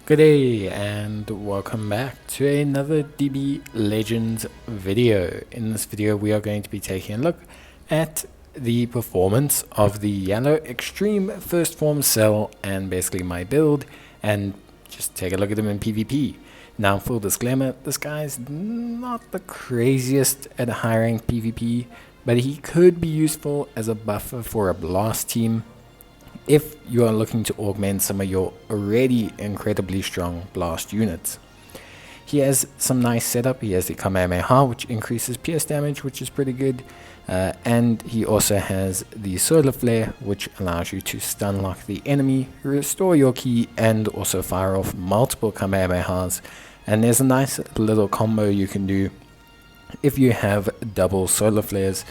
Good day and welcome back to another DB Legends video. In this video we are going to be taking a look at the performance of the Yellow Extreme First Form Cell and basically my build, and just take a look at them in PvP. Now, full disclaimer, this guy's not the craziest at high rank PvP, but he could be useful as a buffer for a blast team if you are looking to augment some of your already incredibly strong blast units. He has some nice setup. He has the Kamehameha, which increases pierce damage, which is pretty good, and he also has the Solar Flare, which allows you to stun lock the enemy, restore your key, and also fire off multiple Kamehamehas. And there's a nice little combo you can do if you have double Solar Flares.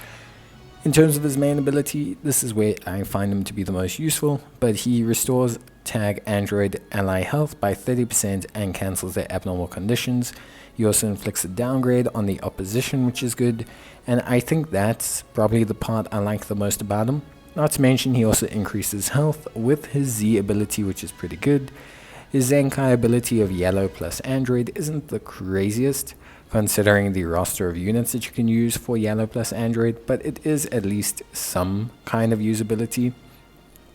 In terms of his main ability, this is where I find him to be the most useful, but he restores tag android ally health by 30% and cancels their abnormal conditions. He also inflicts a downgrade on the opposition, which is good, and I think that's probably the part I like the most about him. Not to mention, he also increases health with his Z ability, which is pretty good. His Zenkai ability of yellow plus android isn't the craziest, considering the roster of units that you can use for yellow plus android, but it is at least some kind of usability.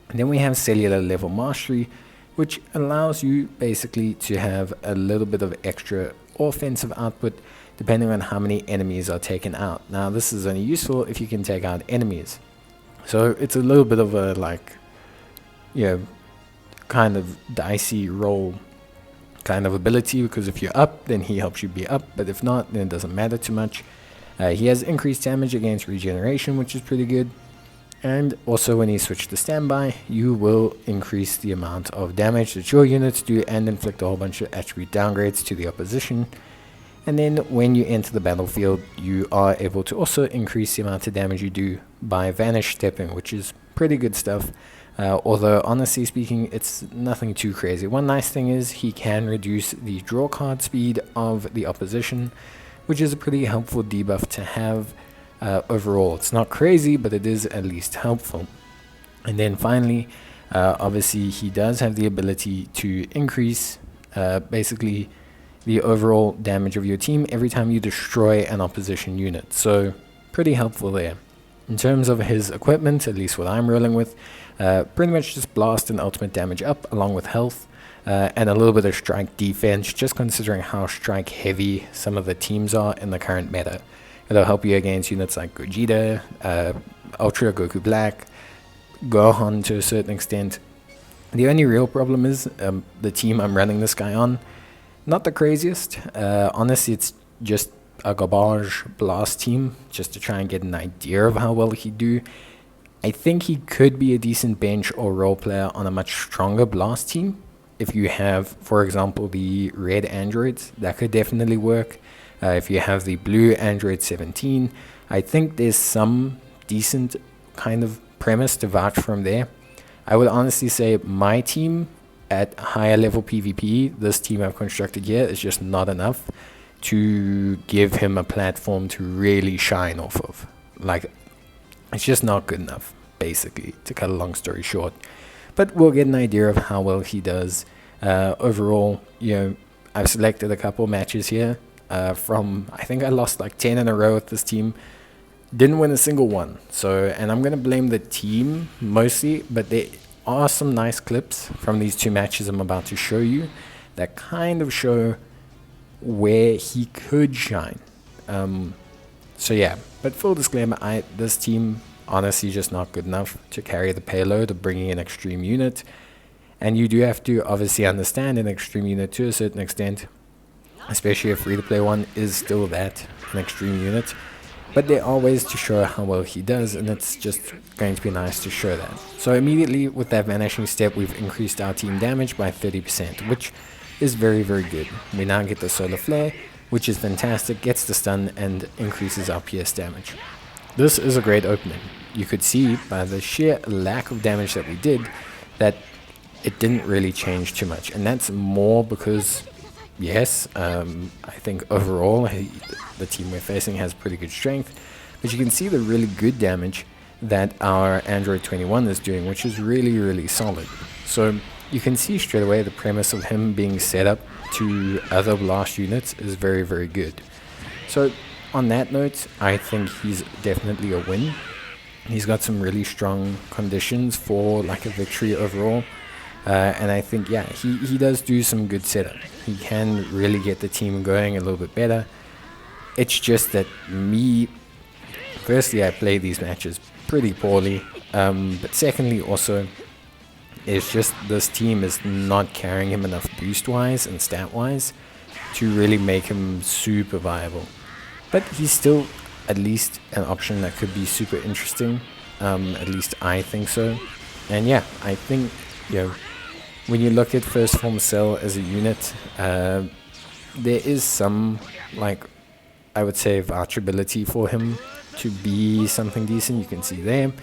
And then we have cellular level mastery, which allows you basically to have a little bit of extra offensive output depending on how many enemies are taken out. Now, this is only useful if you can take out enemies, so it's a little bit of a kind of dicey roll kind of ability, because if you're up, then he helps you be up, but if not, then it doesn't matter too much. He has increased damage against regeneration, which is pretty good, and also when he switches to standby, you will increase the amount of damage that your units do and inflict a whole bunch of attribute downgrades to the opposition. And then when you enter the battlefield, you are able to also increase the amount of damage you do by vanish stepping, which is pretty good stuff. Although, honestly speaking, it's nothing too crazy. One nice thing is he can reduce the draw card speed of the opposition, which is a pretty helpful debuff to have overall. It's not crazy, but it is at least helpful. And then finally, obviously, he does have the ability to increase basically the overall damage of your team every time you destroy an opposition unit. So, pretty helpful there. In terms of his equipment, at least what I'm rolling with, pretty much just blast and ultimate damage up along with health, and a little bit of strike defense, just considering how strike heavy some of the teams are in the current meta. It'll help you against units like Gogeta, Ultra Goku Black, Gohan to a certain extent. The only real problem is the team I'm running this guy on, not the craziest. Honestly, it's just a garbage blast team, just to try and get an idea of how well he'd do. I think he could be a decent bench or role player on a much stronger blast team. If you have, for example, the red androids, that could definitely work. If you have the blue android 17, I think there's some decent kind of premise to vouch from there. I would honestly say my team at higher level PvP, this team I've constructed here, is just not enough to give him a platform to really shine off of. Like, it's just not good enough, basically, to cut a long story short. But we'll get an idea of how well he does. Overall, I've selected a couple matches here from, I think I lost like 10 in a row with this team. Didn't win a single one. So, and I'm going to blame the team mostly, but there are some nice clips from these two matches I'm about to show you that kind of show where he could shine. So yeah, but full disclaimer, this team honestly just not good enough to carry the payload of bringing an extreme unit, and you do have to obviously understand an extreme unit to a certain extent, especially if free-to-play one is still that, an extreme unit. But there are ways to show how well he does, and it's just going to be nice to show that. So immediately with that vanishing step, we've increased our team damage by 30%, which is very, very good. We now get the Solar Flare, which is fantastic, gets the stun and increases our PS damage. This is a great opening. You could see by the sheer lack of damage that we did that it didn't really change too much, and that's more because, yes, I think overall the team we're facing has pretty good strength, but you can see the really good damage that our Android 21 is doing, which is really, really solid. So you can see straight away the premise of him being set up to other blast units is very, very good. So on that note, I think he's definitely a win. He's got some really strong conditions for like a victory overall. And I think, yeah, he does do some good setup. He can really get the team going a little bit better. It's just that firstly, I play these matches pretty poorly. But secondly, also, it's just this team is not carrying him enough boost-wise and stat-wise to really make him super viable. But he's still at least an option that could be super interesting. At least I think so. And yeah, I think, when you look at First Form Cell as a unit, there is some, I would say, vouchability for him to be something decent. You can see there.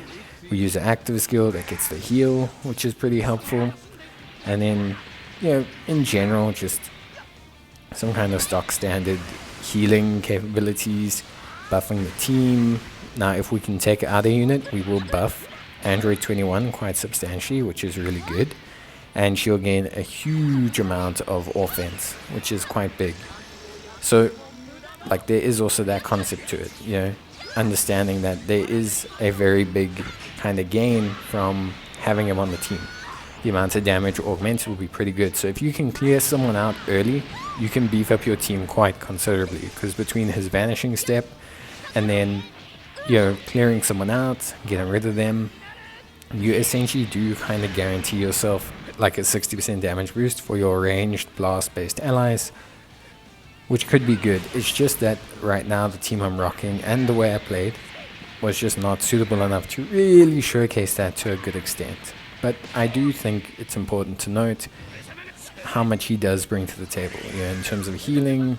We use an active skill that gets the heal, which is pretty helpful. And then, in general, just some kind of stock standard healing capabilities, buffing the team. Now, if we can take out a unit, we will buff Android 21 quite substantially, which is really good. And she'll gain a huge amount of offense, which is quite big. So, there is also that concept to it, understanding that there is a very big kind of gain from having him on the team. The amount of damage augmented will be pretty good. So if you can clear someone out early, you can beef up your team quite considerably, because between his vanishing step and then clearing someone out, getting rid of them, you essentially do kind of guarantee yourself like a 60% damage boost for your ranged blast based allies, which could be good. It's just that right now the team I'm rocking and the way I played was just not suitable enough to really showcase that to a good extent. But I do think it's important to note how much he does bring to the table. In terms of healing,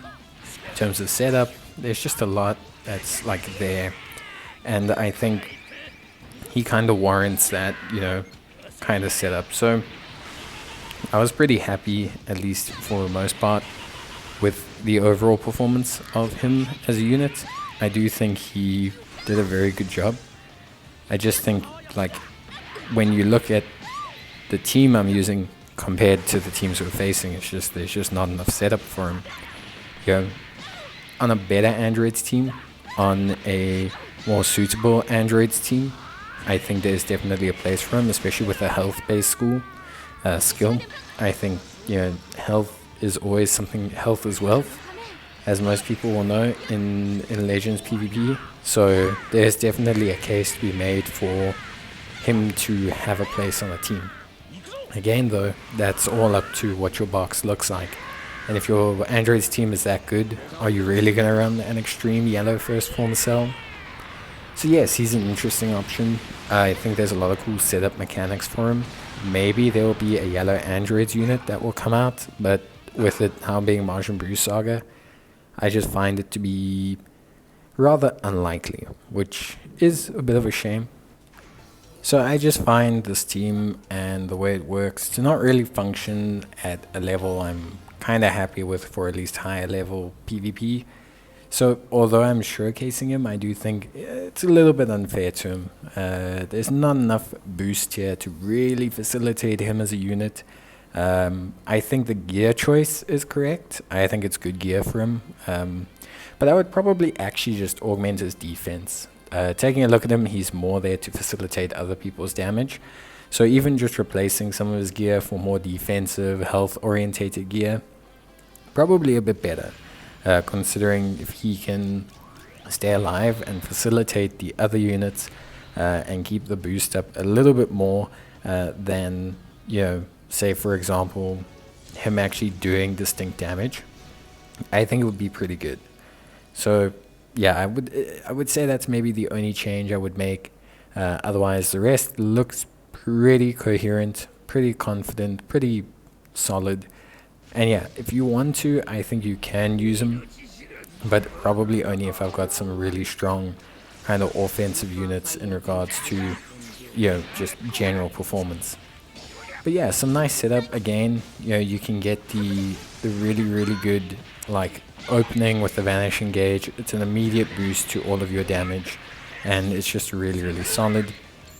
in terms of setup, there's just a lot that's there. And I think he kind of warrants that, kind of setup. So I was pretty happy, at least for the most part, with the overall performance of him as a unit. I do think he did a very good job. I just think, when you look at the team I'm using compared to the teams we're facing, there's just not enough setup for him. On a better Androids team, on a more suitable Androids team, I think there's definitely a place for him, especially with a health-based skill. I think, health is always something. Health is wealth, as most people will know in Legends PvP. So there's definitely a case to be made for him to have a place on a team. Again, though, that's all up to what your box looks like. And if your Android's team is that good, are you really going to run an extreme yellow First Form Cell? So yes, he's an interesting option. I think there's a lot of cool setup mechanics for him. Maybe there will be a yellow Androids unit that will come out, but with it now being Majin Buu Saga, I just find it to be rather unlikely, which is a bit of a shame. So I just find this team and the way it works to not really function at a level I'm kind of happy with for at least higher level PvP. So although I'm showcasing him, I do think it's a little bit unfair to him. There's not enough boost here to really facilitate him as a unit. I think the gear choice is correct. I think it's good gear for him. But I would probably actually just augment his defense. Taking a look at him, he's more there to facilitate other people's damage. So even just replacing some of his gear for more defensive, health-orientated gear, probably a bit better. Considering if he can stay alive and facilitate the other units and keep the boost up a little bit more than, say for example, him actually doing distinct damage, I think it would be pretty good. So yeah, I would say that's maybe the only change I would make. Otherwise, the rest looks pretty coherent, pretty confident, pretty solid. And yeah, if you want to, I think you can use them, but probably only if I've got some really strong kind of offensive units in regards to, just general performance. But yeah, some nice setup. Again, you can get the really, really good, opening with the Vanishing Gauge. It's an immediate boost to all of your damage, and it's just really, really solid.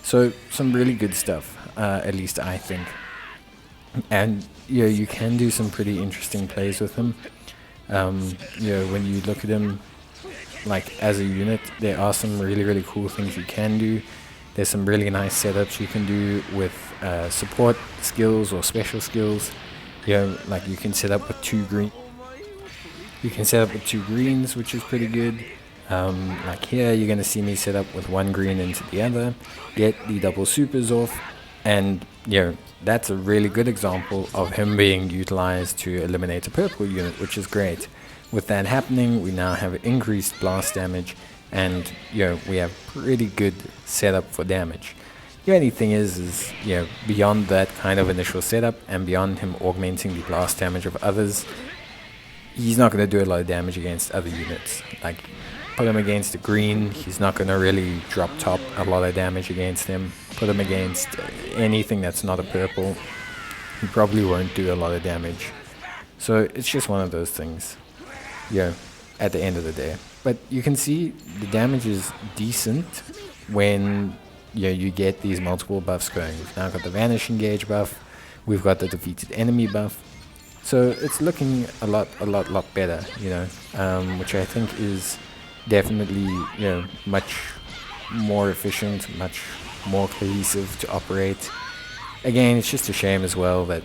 So some really good stuff, at least I think. And you can do some pretty interesting plays with him. When you look at him like as a unit, there are some really cool things you can do. There's some really nice setups you can do with support skills or special skills. Like you can set up with two green. You can set up with two greens, which is pretty good. Like here, you're gonna see me set up with one green into the other, get the double supers off, and that's a really good example of him being utilized to eliminate a purple unit, which is great. With that happening, we now have increased blast damage, and we have pretty good setup for damage. The only thing is beyond that kind of initial setup and beyond him augmenting the blast damage of others, he's not going to do a lot of damage against other units. Like, put him against a green, he's not going to really drop top a lot of damage against him. Put him against anything that's not a purple, he probably won't do a lot of damage. So it's just one of those things, at the end of the day. But you can see the damage is decent when you get these multiple buffs going. We've now got the Vanishing Gauge buff, we've got the Defeated Enemy buff. So it's looking a lot better, which I think is definitely, much more efficient, much more cohesive to operate. Again, it's just a shame as well that,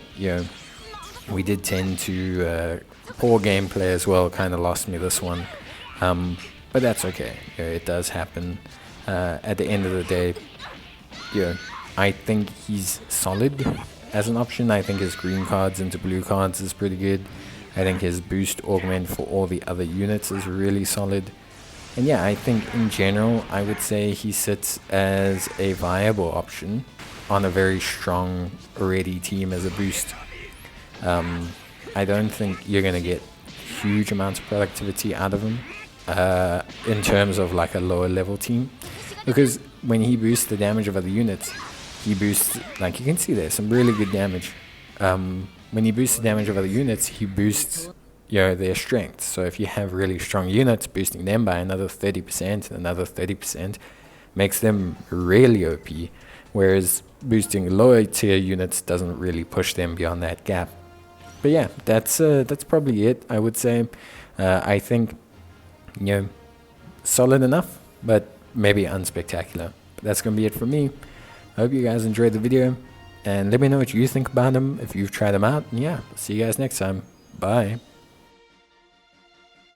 we did tend to, poor gameplay as well kind of lost me this one. But that's okay, it does happen. At the end of the day, I think he's solid as an option. I think his green cards into blue cards is pretty good. I think his boost augment for all the other units is really solid. And I think in general, I would say he sits as a viable option on a very strong already team as a boost. I don't think you're going to get huge amounts of productivity out of him in terms of like a lower level team, because when he boosts the damage of other units, he boosts, like you can see there, some really good damage. When he boosts the damage of other units, he boosts their strength. So if you have really strong units, boosting them by another 30% and another 30% makes them really OP, whereas boosting lower tier units doesn't really push them beyond that gap. But that's probably it, I would say. I think solid enough, but maybe unspectacular. But that's gonna be it for me. I hope you guys enjoyed the video, and let me know what you think about them if you've tried them out. And see you guys next time. Bye.